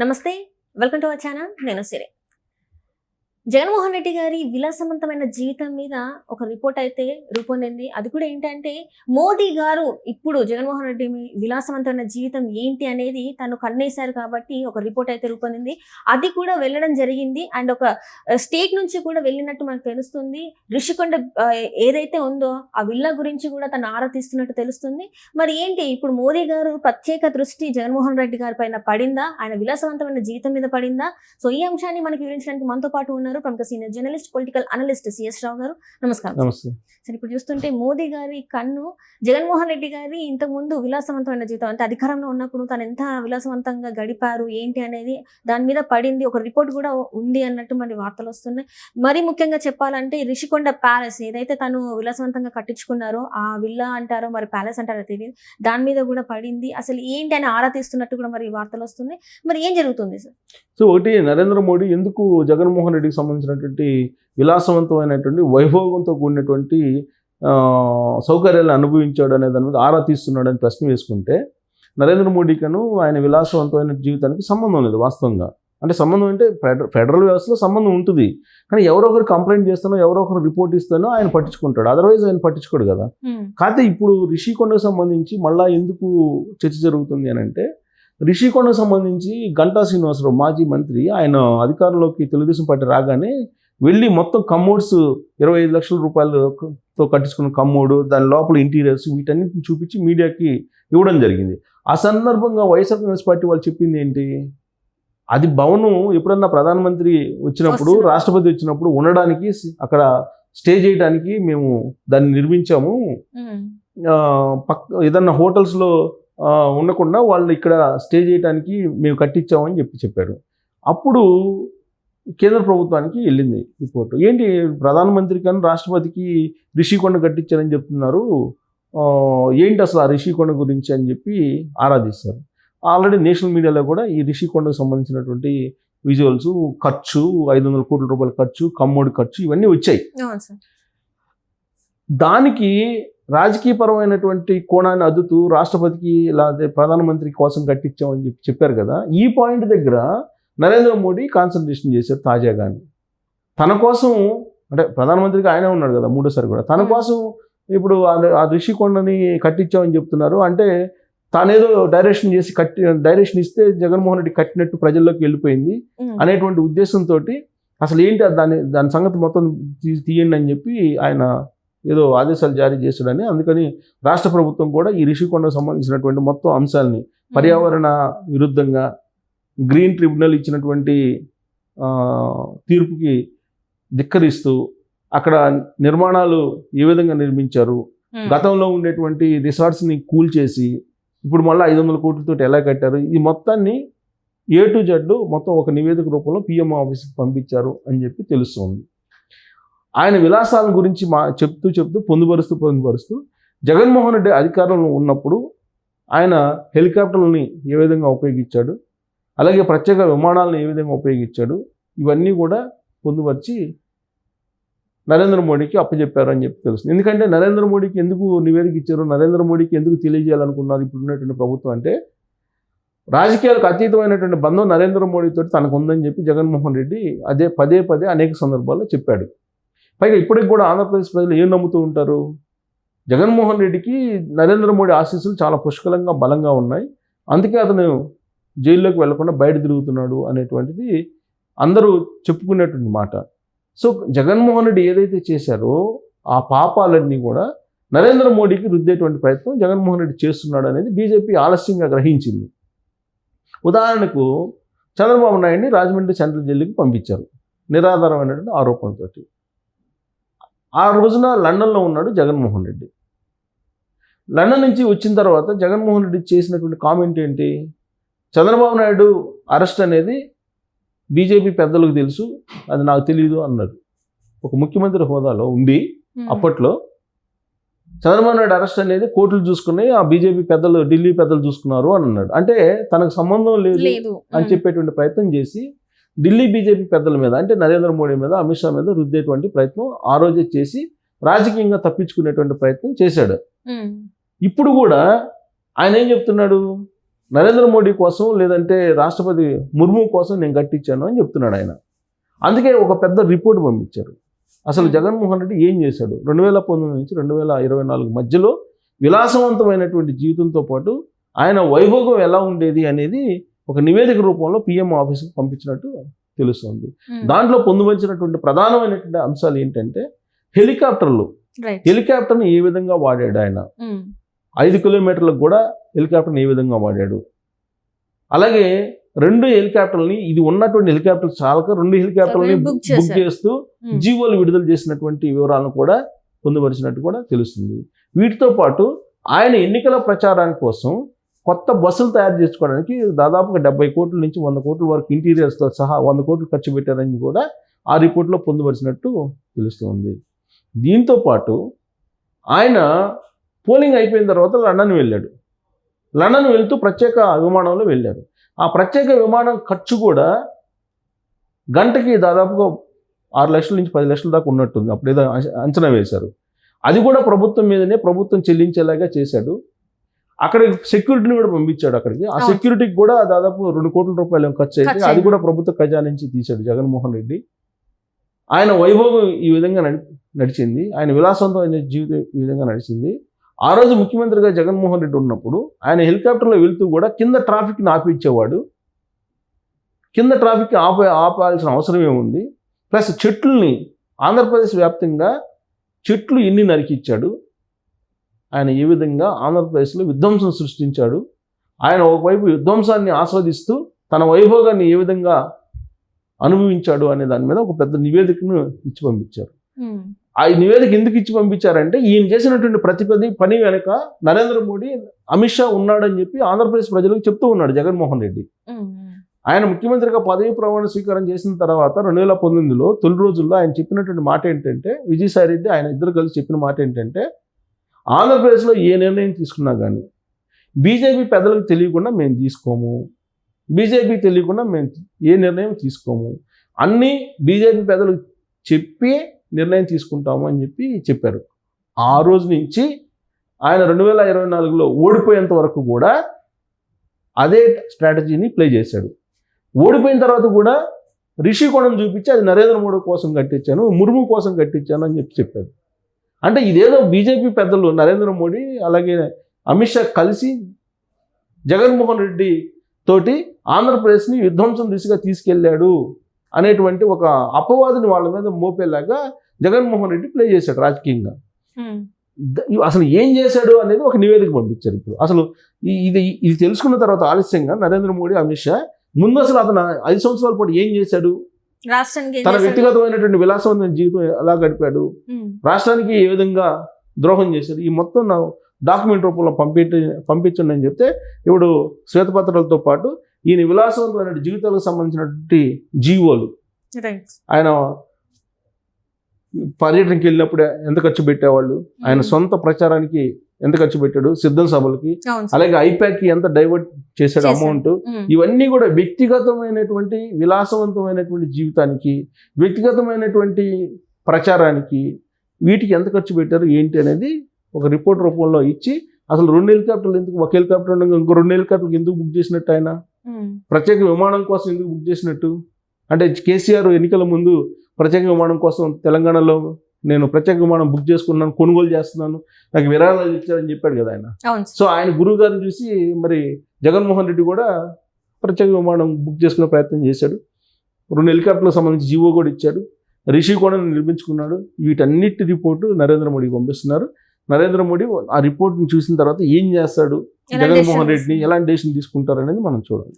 నమస్తే, welcome to our channel. నేను సిరి. జగన్మోహన్ రెడ్డి గారి విలాసవంతమైన జీవితం మీద ఒక రిపోర్ట్ అయితే రూపొందింది. అది కూడా ఏంటంటే మోదీ గారు ఇప్పుడు జగన్మోహన్ రెడ్డి విలాసవంతమైన జీవితం ఏంటి అనేది తను కన్నేశారు కాబట్టి ఒక రిపోర్ట్ అయితే రూపొందింది. అది కూడా వెళ్ళడం జరిగింది. అండ్ ఒక స్టేట్ నుంచి కూడా వెళ్ళినట్టు మనకు తెలుస్తుంది. రిషికొండ ఏదైతే ఉందో ఆ విల్లా గురించి కూడా తను ఆరా తీస్తున్నట్టు తెలుస్తుంది. మరి ఏంటి ఇప్పుడు మోదీ గారు ప్రత్యేక దృష్టి జగన్మోహన్ రెడ్డి గారి పైన పడిందా, ఆయన విలాసవంతమైన జీవితం మీద పడిందా? సో ఈ అంశాన్ని మనకి వివరించడానికి మనతో పాటు ఉన్నారు ప్రముఖ senior journalist, political analyst CS Rao గారు. నమస్కారం. సరే, ఇప్పుడు చూస్తుంటే మోదీ గారి కన్ను జగన్మోహన్ రెడ్డి గారి ఇంతకు ముందు విలాసవంతమైన జీవితం అంటే అధికారంలో ఉన్నప్పుడు తను ఎంత విలాసవంతంగా గడిపారు ఏంటి అనేది దాని మీద పడింది. ఒక రిపోర్ట్ కూడా ఉంది అన్నట్టు మరి వార్తలు వస్తున్నాయి. మరి ముఖ్యంగా చెప్పాలంటే రిషికొండ ప్యాలెస్ ఏదైతే తను విలాసవంతంగా కట్టించుకున్నారో ఆ విల్లా అంటారో మరి ప్యాలెస్ అంటారో తెలియదు, దాని మీద కూడా పడింది. అసలు ఏంటి అని ఆరా తీస్తున్నట్టు కూడా మరి వార్తలు వస్తున్నాయి. మరి ఏం జరుగుతుంది సార్? సో ఒకటి, నరేంద్ర మోడీ ఎందుకు జగన్మోహన్ రెడ్డికి సంబంధించినటువంటి విలాసవంతమైనటువంటి వైభోగంతో కూడినటువంటి సౌకర్యాలను అనుభవించాడు అనే దాని మీద ఆరా తీస్తున్నాడు అని ప్రశ్న వేసుకుంటే, నరేంద్ర మోడీకను ఆయన విలాసవంతమైన జీవితానికి సంబంధం లేదు వాస్తవంగా. అంటే సంబంధం అంటే ఫెడరల్ వ్యవస్థలో సంబంధం ఉంటుంది, కానీ ఎవరో ఒకరు కంప్లైంట్ చేస్తానో ఎవరో ఒకరు రిపోర్ట్ ఇస్తానో ఆయన పట్టించుకుంటాడు, అదర్వైజ్ ఆయన పట్టించుకోడు కదా. కాకపోతే ఇప్పుడు రిషికొండకు సంబంధించి మళ్ళీ ఎందుకు చర్చ జరుగుతుంది అని అంటే, రిషికొండకు సంబంధించి గంటా శ్రీనివాసరావు మాజీ మంత్రి ఆయన అధికారంలోకి తెలుగుదేశం పార్టీ రాగానే వెళ్ళి మొత్తం కమ్మోడ్స్ 25 లక్షల రూపాయలతో కట్టించుకున్న కమ్మోడు, దాని లోపల ఇంటీరియర్స్ వీటన్నిటిని చూపించి మీడియాకి ఇవ్వడం జరిగింది. ఆ సందర్భంగా వైఎస్ఆర్ కాంగ్రెస్ పార్టీ వాళ్ళు చెప్పింది ఏంటి, అది భవనం ఎప్పుడన్నా ప్రధానమంత్రి వచ్చినప్పుడు, రాష్ట్రపతి వచ్చినప్పుడు ఉండడానికి అక్కడ స్టే చేయడానికి మేము దాన్ని నిర్మించాము, ఏదన్నా హోటల్స్లో ఉండకుండా వాళ్ళు ఇక్కడ స్టే చేయడానికి మేము కట్టించామని చెప్పాడు. అప్పుడు కేంద్ర ప్రభుత్వానికి వెళ్ళింది రిపోర్టు. ఏంటి ప్రధానమంత్రి కానీ రాష్ట్రపతికి రిషికొండ కట్టించారని చెప్తున్నారు, ఏంటి అసలు ఆ రిషికొండ గురించి అని చెప్పి ఆరాధిస్తారు. ఆల్రెడీ నేషనల్ మీడియాలో కూడా ఈ రిషికొండకు సంబంధించినటువంటి విజువల్స్, ఖర్చు 500 కోట్ల రూపాయల ఖర్చు, కమ్మోడి ఖర్చు ఇవన్నీ వచ్చాయి. దానికి రాజకీయపరమైనటువంటి కోణాన్ని అద్దుతూ రాష్ట్రపతికి లేదా ప్రధానమంత్రి కోసం కట్టించామని చెప్పారు కదా. ఈ పాయింట్ దగ్గర నరేంద్ర మోడీ కాన్సన్ట్రేషన్ చేశారు తాజాగాని. తన కోసం అంటే ప్రధానమంత్రిగా ఆయనే ఉన్నాడు కదా మూడోసారి కూడా, తన కోసం ఇప్పుడు ఆ రిషికొండని కట్టించామని చెప్తున్నారు. అంటే తానేదో డైరెక్షన్ ఇస్తే జగన్మోహన్ రెడ్డి కట్టినట్టు ప్రజల్లోకి వెళ్ళిపోయింది అనేటువంటి ఉద్దేశంతో అసలు ఏంటి దాని సంగతి మొత్తం తీయండి అని చెప్పి ఆయన ఏదో ఆదేశాలు జారీ చేశాడని. అందుకని రాష్ట్ర ప్రభుత్వం కూడా ఈ రిషికొండకు సంబంధించినటువంటి మొత్తం అంశాలని పర్యావరణ విరుద్ధంగా గ్రీన్ ట్రిబ్యునల్ ఇచ్చినటువంటి తీర్పుకి ధిక్కరిస్తూ అక్కడ నిర్మాణాలు ఏ విధంగా నిర్మించారు, గతంలో ఉండేటువంటి రిసార్ట్స్ని కూల్చేసి ఇప్పుడు మళ్ళీ 500 కోట్లతో ఎలా కట్టారు, ఈ మొత్తాన్ని A to Z మొత్తం ఒక నివేదిక రూపంలో పిఎం ఆఫీస్కి పంపించారు అని చెప్పి తెలుస్తుంది. ఆయన విలాసాల గురించి చెప్తూ పొందుపరుస్తూ జగన్మోహన్ రెడ్డి అధికారంలో ఉన్నప్పుడు ఆయన హెలికాప్టర్లని ఏ విధంగా ఉపయోగించాడు, అలాగే ప్రత్యేక విమానాలను ఏ విధంగా ఉపయోగించాడు, ఇవన్నీ కూడా పొందుపరిచి నరేంద్ర మోడీకి అప్పచెప్పారు అని చెప్పి తెలుస్తుంది. ఎందుకంటే నరేంద్ర మోడీకి ఎందుకు నివేదిక ఇచ్చారు, నరేంద్ర మోడీకి ఎందుకు తెలియజేయాలనుకున్నారు ఇప్పుడు ఉన్నటువంటి ప్రభుత్వం అంటే, రాజకీయాలకు అతీతమైనటువంటి బంధం నరేంద్ర మోడీతో తనకు ఉందని చెప్పి జగన్మోహన్ రెడ్డి పదే అనేక సందర్భాల్లో చెప్పాడు. పైగా ఇప్పటికి కూడా ఆంధ్రప్రదేశ్ ప్రజలు ఏం నమ్ముతూ ఉంటారు, జగన్మోహన్ రెడ్డికి నరేంద్ర మోడీ ఆశీస్సులు చాలా పుష్కలంగా బలంగా ఉన్నాయి, అందుకే అతను జైల్లోకి వెళ్లకుండా బయట తిరుగుతున్నాడు అనేటువంటిది అందరూ చెప్పుకునేటువంటి మాట. సో జగన్మోహన్ రెడ్డి ఏదైతే చేశారో ఆ పాపాలన్నీ కూడా నరేంద్ర మోడీకి రుద్దేటువంటి ప్రయత్నం జగన్మోహన్ రెడ్డి చేస్తున్నాడు అనేది బీజేపీ ఆలస్యంగా గ్రహించింది. ఉదాహరణకు చంద్రబాబు నాయుడిని రాజమండ్రి సెంట్రల్ జైలుకి పంపించారు నిరాధారమైనటువంటి ఆరోపణలతోటి. ఆ రోజున లండన్లో ఉన్నాడు జగన్మోహన్ రెడ్డి. లండన్ నుంచి వచ్చిన తర్వాత జగన్మోహన్ రెడ్డి చేసినటువంటి కామెంట్ ఏంటి, చంద్రబాబు నాయుడు అరెస్ట్ అనేది బీజేపీ పెద్దలకు తెలుసు, అది నాకు తెలియదు అన్నాడు. ఒక ముఖ్యమంత్రి హోదాలో ఉండి అప్పట్లో చంద్రబాబు నాయుడు అరెస్ట్ అనేది కోర్టులు చూసుకున్నాయి, ఆ బీజేపీ పెద్దలు ఢిల్లీ పెద్దలు చూసుకున్నారు అని అన్నాడు. అంటే తనకు సంబంధం లేదు అని చెప్పేటువంటి ప్రయత్నం చేసి ఢిల్లీ బీజేపీ పెద్దల మీద అంటే నరేంద్ర మోడీ మీద, అమిత్ షా మీద రుద్దేటువంటి ప్రయత్నం ఆ రోజే చేసి రాజకీయంగా తప్పించుకునేటువంటి ప్రయత్నం చేశాడు. ఇప్పుడు కూడా ఆయన ఏం చెప్తున్నాడు, నరేంద్ర మోడీ కోసం లేదంటే రాష్ట్రపతి ముర్ము కోసం నేను కట్టించాను అని చెప్తున్నాడు ఆయన. అందుకే ఒక పెద్ద రిపోర్ట్ పంపించారు. అసలు జగన్మోహన్ రెడ్డి ఏం చేశాడు 2019 నుంచి 2024 మధ్యలో విలాసవంతమైనటువంటి జీవితంతో పాటు ఆయన వైభోగం ఎలా ఉండేది అనేది ఒక నివేదిక రూపంలో పిఎం ఆఫీస్కి పంపించినట్టు తెలుస్తుంది. దాంట్లో పొందుపరిచినటువంటి ప్రధానమైనటువంటి అంశాలు ఏంటంటే హెలికాప్టర్ని ఏ విధంగా వాడాడు ఆయన, 5 కిలోమీటర్లకు కూడా హెలికాప్టర్ని ఏ విధంగా వాడాడు, అలాగే 2 హెలికాప్టర్లని ఇది ఉన్నటువంటి హెలికాప్టర్ చాలక 2 హెలికాప్టర్లని బుక్ చేస్తూ జీవోలు విడుదల చేసినటువంటి వివరాలను కూడా పొందుపరిచినట్టు కూడా తెలుస్తుంది. వీటితో పాటు ఆయన ఎన్నికల ప్రచారం కోసం కొత్త బస్సులు తయారు చేసుకోవడానికి దాదాపుగా 70 కోట్ల నుంచి 100 కోట్ల వరకు ఇంటీరియర్స్తో సహా 100 కోట్లు ఖర్చు పెట్టారని కూడా ఆ రిపోర్ట్లో పొందుపరిచినట్టు తెలుస్తుంది. దీంతో పాటు ఆయన పోలింగ్ అయిపోయిన తర్వాత లండన్ వెళ్ళాడు. లండన్ వెళ్తూ ప్రత్యేక విమానంలో వెళ్ళారు. ఆ ప్రత్యేక విమానం ఖర్చు కూడా గంటకి దాదాపుగా 6 లక్షల నుంచి 10 లక్షల దాకా ఉన్నట్టుంది. అప్పుడు ఏదో అంచనా వేశారు. అది కూడా ప్రభుత్వం మీదనే ప్రభుత్వం చెల్లించేలాగా చేశాడు. అక్కడ సెక్యూరిటీని కూడా పంపించాడు అక్కడికి. ఆ సెక్యూరిటీకి కూడా దాదాపు 2 కోట్ల రూపాయలు ఖర్చు అయితే అది కూడా ప్రభుత్వ ఖజానా నుంచి తీశాడు జగన్మోహన్ రెడ్డి. ఆయన వైభోగం ఈ విధంగా నడిచింది. ఆయన విలాసవంతమైన జీవితం ఈ విధంగా నడిచింది. ఆ రోజు ముఖ్యమంత్రిగా జగన్మోహన్ రెడ్డి ఉన్నప్పుడు ఆయన హెలికాప్టర్లో వెళ్తూ కూడా కింద ట్రాఫిక్ని ఆపించేవాడు. కింద ట్రాఫిక్ ఆపాల్సిన అవసరం ఏముంది? ప్లస్ చెట్లని ఆంధ్రప్రదేశ్ వ్యాప్తంగా చెట్లు ఎన్ని నరికిచ్చాడు, ఆయన ఏ విధంగా ఆంధ్రప్రదేశ్లో విధ్వంసం సృష్టించాడు, ఆయన ఒకవైపు విధ్వంసాన్ని ఆస్వాదిస్తూ తన వైభోగాన్ని ఏ విధంగా అనుభవించాడు అనే దాని మీద ఒక పెద్ద నివేదికను ఇచ్చి పంపించారు. ఆ నివేదిక ఎందుకు ఇచ్చి పంపించారంటే ఈయన చేసినటువంటి పని వెనక నరేంద్ర మోడీ, అమిత్ షా ఉన్నాడని చెప్పి ఆంధ్రప్రదేశ్ ప్రజలకు చెప్తూ ఉన్నాడు జగన్మోహన్ రెడ్డి. ఆయన ముఖ్యమంత్రిగా పదవి ప్రమాణ స్వీకారం చేసిన తర్వాత 2019లో తొలి రోజుల్లో ఆయన చెప్పినటువంటి మాట ఏంటంటే, విజయసాయి రెడ్డి ఆయన ఇద్దరు కలిసి చెప్పిన మాట ఏంటంటే, ఆంధ్రప్రదేశ్లో ఏ నిర్ణయం తీసుకున్నా కానీ బీజేపీ పెద్దలకు తెలియకుండా మేము తీసుకోము, బీజేపీ తెలియకుండా మేము ఏ నిర్ణయం తీసుకోము, అన్నీ బీజేపీ పెద్దలకు చెప్పి నిర్ణయం తీసుకుంటాము అని చెప్పారు. ఆ రోజు నుంచి ఆయన 2024లో ఓడిపోయేంత వరకు కూడా అదే స్ట్రాటజీని ప్లే చేశాడు. ఓడిపోయిన తర్వాత కూడా రిషికొండను చూపించి అది నరేంద్ర మోడీ కోసం కట్టించాను, ముర్ము కోసం కట్టించాను అని చెప్పాడు. అంటే ఇదేదో బీజేపీ పెద్దలు నరేంద్ర మోడీ అలాగే అమిత్ షా కలిసి జగన్మోహన్ రెడ్డి తోటి ఆంధ్రప్రదేశ్ని విధ్వంసం దిశగా తీసుకెళ్లాడు అనేటువంటి ఒక అపవాదుని వాళ్ళ మీద మోపేలాగా జగన్మోహన్ రెడ్డి ప్లే చేశాడు రాజకీయంగా. అసలు ఏం చేశాడు అనేది ఒక నివేదిక పంపించారు. ఇప్పుడు అసలు ఇది తెలుసుకున్న తర్వాత ఆలస్యంగా నరేంద్ర మోడీ, అమిత్ షా ముందు అసలు అతను 5 సంవత్సరాల పాటు ఏం చేశాడు, తన వ్యక్తిగతమైనటువంటి విలాసవంతమైన జీవితం ఎలా గడిపాడు, రాష్ట్రానికి ఏ విధంగా ద్రోహం చేశాడు, ఈ మొత్తం నా డాక్యుమెంట్ రూపంలో పంపించండి అని చెప్తే ఇప్పుడు శ్వేతపత్రాలతో పాటు ఈయన విలాసవంతమైన జీవితాలకు సంబంధించినటువంటి జీవోలు, ఆయన పర్యటనకి వెళ్ళినప్పుడు ఎంత ఖర్చు పెట్టేవాళ్ళు, ఆయన సొంత ప్రచారానికి ఎంత ఖర్చు పెట్టాడు, సిద్ధం సభలకి, అలాగే ఐపాక్కి ఎంత డైవర్ట్ చేశాడు అమౌంట్, ఇవన్నీ కూడా వ్యక్తిగతమైనటువంటి విలాసవంతమైనటువంటి జీవితానికి, వ్యక్తిగతమైనటువంటి ప్రచారానికి, వీటికి ఎంత ఖర్చు పెట్టారు ఏంటి అనేది ఒక రిపోర్ట్ రూపంలో ఇచ్చి అసలు 2 హెలికాప్టర్లు ఎందుకు, ఒక హెలికాప్టర్ ఉండగా ఇంకో 2 హెలికాప్టర్లు ఎందుకు బుక్ చేసినట్టు, ఆయన ప్రత్యేక విమానం కోసం ఎందుకు బుక్ చేసినట్టు, అంటే కేసీఆర్ ఎన్నికల ముందు ప్రత్యేక విమానం కోసం తెలంగాణలో నేను ప్రత్యేక విమానం బుక్ చేసుకున్నాను, కొనుగోలు చేస్తున్నాను, నాకు విరాళాలు ఇచ్చారని చెప్పాడు కదా ఆయన. సో ఆయన గురువు గారిని చూసి మరి జగన్మోహన్ రెడ్డి కూడా ప్రత్యేక విమానం బుక్ చేసుకునే ప్రయత్నం చేశాడు. 2 హెలికాప్టర్లకు సంబంధించి జీవో కూడా ఇచ్చాడు, రిషికొండను నిర్మించుకున్నాడు. వీటన్నిటి రిపోర్టు నరేంద్ర మోడీకి పంపిస్తున్నారు. నరేంద్ర మోడీ ఆ రిపోర్ట్ని చూసిన తర్వాత ఏం చేస్తాడు, జగన్మోహన్ రెడ్డిని ఎలాంటి డెసిషన్ తీసుకుంటారు అనేది మనం చూడాలి.